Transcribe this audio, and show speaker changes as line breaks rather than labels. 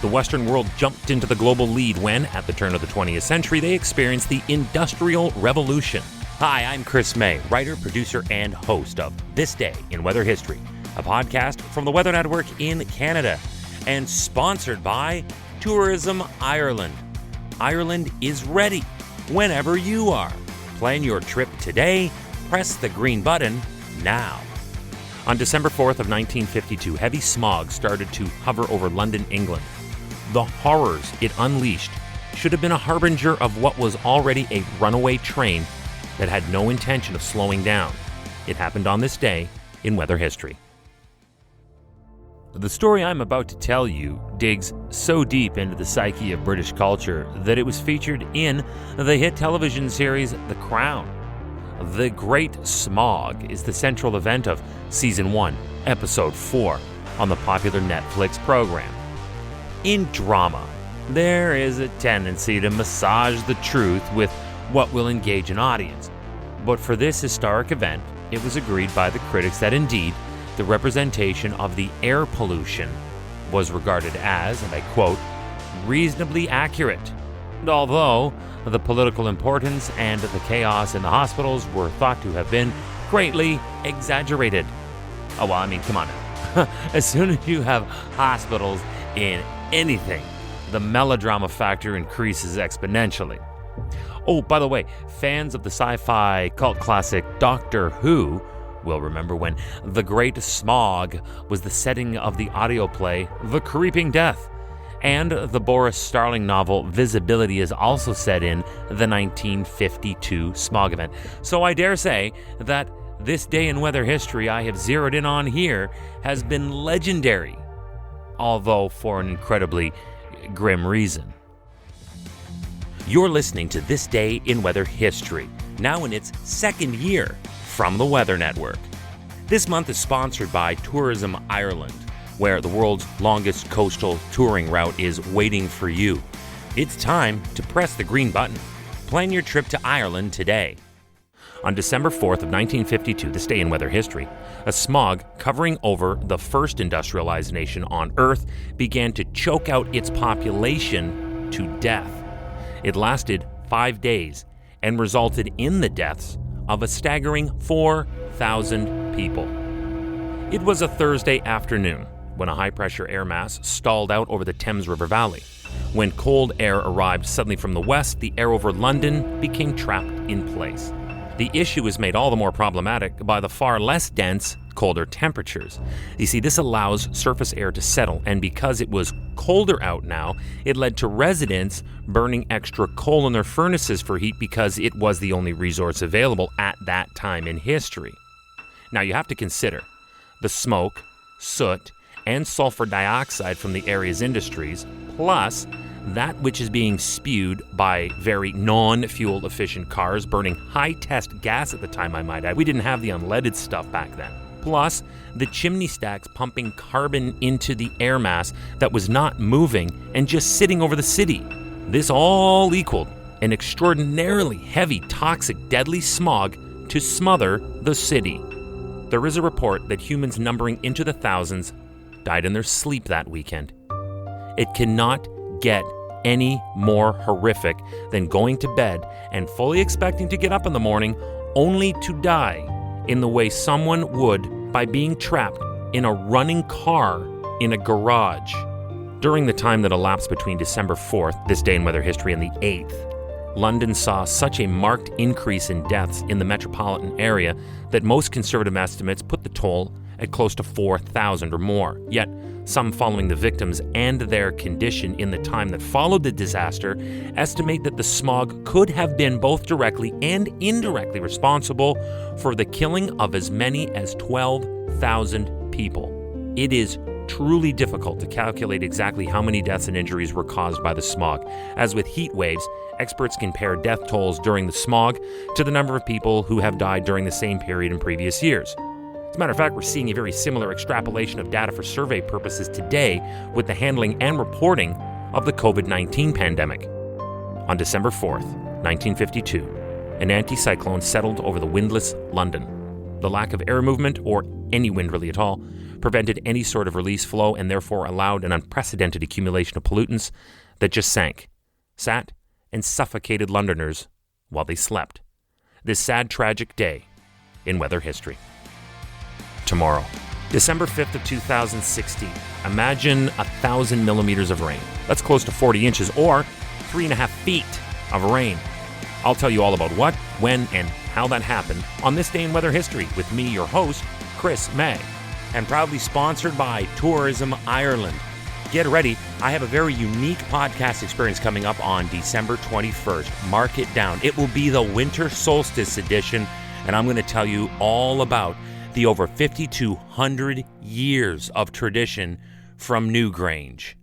the Western world jumped into the global lead when, at the turn of the 20th century, they experienced the Industrial Revolution. Hi, I'm Chris May, writer, producer, and host of This Day in Weather History, a podcast from the Weather Network in Canada, and sponsored by Tourism Ireland. Ireland is ready whenever you are. Plan your trip today. Press the green button now. On December 4th of 1952, heavy smog started to hover over London, England. The horrors it unleashed should have been a harbinger of what was already a runaway train that had no intention of slowing down. It happened on this day in weather history. The story I'm about to tell you digs so deep into the psyche of British culture that it was featured in the hit television series The Crown. The Great Smog is the central event of Season 1, Episode 4 on the popular Netflix program. In drama, there is a tendency to massage the truth with what will engage an audience. But for this historic event, it was agreed by the critics that indeed, the representation of the air pollution was regarded as, and I quote, reasonably accurate. And although the political importance and the chaos in the hospitals were thought to have been greatly exaggerated. Oh, well, I mean, come on now. As soon as you have hospitals in anything, the melodrama factor increases exponentially. Oh, by the way, fans of the sci-fi cult classic Doctor Who will remember when The Great Smog was the setting of the audio play The Creeping Death. And the Boris Starling novel Visibility is also set in the 1952 smog event. So I dare say that this day in weather history I have zeroed in on here has been legendary, although for an incredibly grim reason. You're listening to This Day in Weather History, now in its second year from the Weather Network. This month is sponsored by Tourism Ireland, where the world's longest coastal touring route is waiting for you. It's time to press the green button. Plan your trip to Ireland today. On December 4th of 1952, this day in weather history, a smog covering over the first industrialized nation on Earth began to choke out its population to death. It lasted 5 days and resulted in the deaths of a staggering 4,000 people. It was a Thursday afternoon when a high-pressure air mass stalled out over the Thames River Valley. When cold air arrived suddenly from the west, the air over London became trapped in place. The issue is made all the more problematic by the far less dense, colder temperatures. You see, this allows surface air to settle, and because it was colder out now, it led to residents burning extra coal in their furnaces for heat because it was the only resource available at that time in history. Now you have to consider the smoke, soot, and sulfur dioxide from the area's industries, plus that which is being spewed by very non-fuel efficient cars burning high-test gas at the time, I might add. We didn't have the unleaded stuff back then. Plus, the chimney stacks pumping carbon into the air mass that was not moving and just sitting over the city. This all equaled an extraordinarily heavy, toxic, deadly smog to smother the city. There is a report that humans numbering into the thousands died in their sleep that weekend. It cannot get any more horrific than going to bed and fully expecting to get up in the morning only to die in the way someone would by being trapped in a running car in a garage. During the time that elapsed between December 4th, this day in weather history, and the 8th, London saw such a marked increase in deaths in the metropolitan area that most conservative estimates put the toll at close to 4,000 or more. Yet, some following the victims and their condition in the time that followed the disaster estimate that the smog could have been both directly and indirectly responsible for the killing of as many as 12,000 people. It is truly difficult to calculate exactly how many deaths and injuries were caused by the smog. As with heat waves, experts compare death tolls during the smog to the number of people who have died during the same period in previous years. As a matter of fact, we're seeing a very similar extrapolation of data for survey purposes today with the handling and reporting of the COVID-19 pandemic. On December 4th, 1952, an anticyclone settled over the windless London. The lack of air movement, or any wind really at all, prevented any sort of release flow, and therefore allowed an unprecedented accumulation of pollutants that just sat, and suffocated Londoners while they slept. This sad, tragic day in weather history. Tomorrow, December 5th of 2016. Imagine 1,000 millimeters of rain. That's close to 40 inches, or 3.5 feet of rain. I'll tell you all about what, when, and how that happened on this day in weather history with me, your host, Chris May, and proudly sponsored by Tourism Ireland. Get ready. I have a very unique podcast experience coming up on December 21st. Mark it down. It will be the Winter Solstice edition, and I'm going to tell you all about the over 5,200 years of tradition from Newgrange.